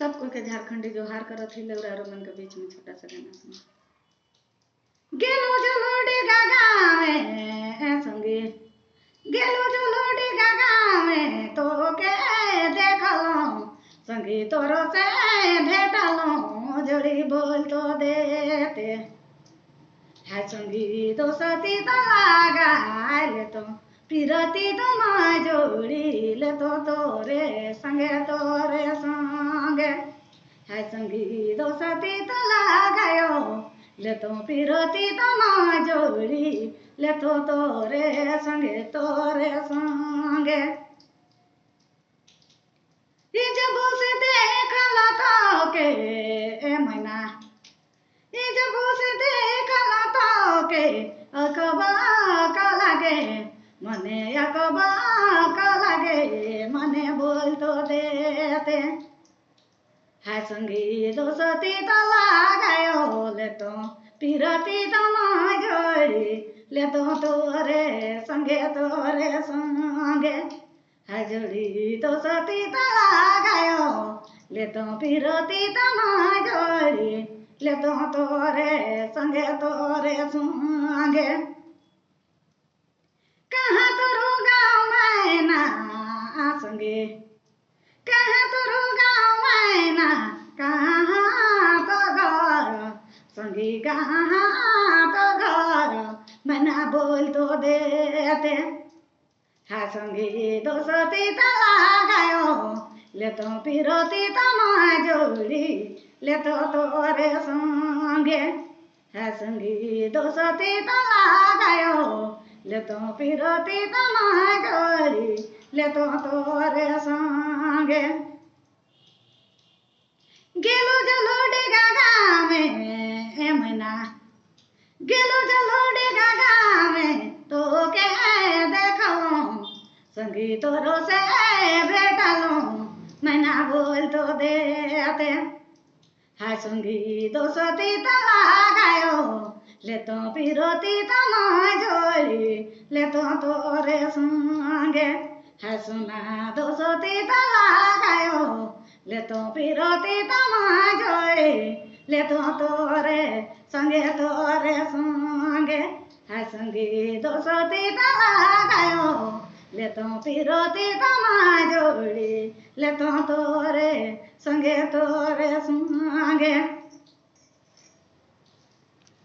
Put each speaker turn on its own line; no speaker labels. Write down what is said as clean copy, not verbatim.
सबको के झारखंडी जोहार करत ही लौरा रोमन के बीच में छोटा सा गाना सुना। गेलो जलोडी गावे संगे गेलो जलोडी गावे तो के देखलो संगी तोरो से भेटलो जोड़ी बोल तो देते है संगी तो सती तो लगाले तो पिरती तो माँ जोड़ी ले तो तोरे संगे है संगी तो सती तो लगायो ले तो पिरती तो माँ जोड़ी ले तो तोरे संगे जब से देखला तो के मैना जब से देखला तो के अकबा का लागे मने अकबा का लागे मने बोल तो देते है संगी दोस्ती तो लगायो ले तो पिरती तो माँ जोड़ी ले तो तोरे संगे है जोड़ी दोस्ती तो लगायो ले तो पिरती तो माँ जोड़ी ले तो तोरे संगे कहाँ तोरो गाँव मैना संगे कहाँ तोरो गाँव मैना कहाँ तो घर संगी कहाँ तो घर मैना बोल तो देते है संगी दोस्ती तो लगायो ले तो पिरती तो माँ जोड़ी ले तो तोरे संगे है संगी दोस्ती तो लगायो ले तो पिरती तो माँ जोड़ी ले तो तोरे संगे गेलो जलोडी गावे मैना गेलो जलोडी गावे तो के देखलो संगी तोरो से भेटलो मैना बोल तो देते है संगी दोस्ती तो लगायो ले तो पिरती तो माँ जोड़ी ले तो तोरे संगे है सुना दोस्ती तो लगायो ले तो पिरती तो माँ जोड़ी ले तो तोरे संगे है संगी दोस्ती तो लगायो ले तो पिरती तो माँ जोड़ी ले तो तोरे संगे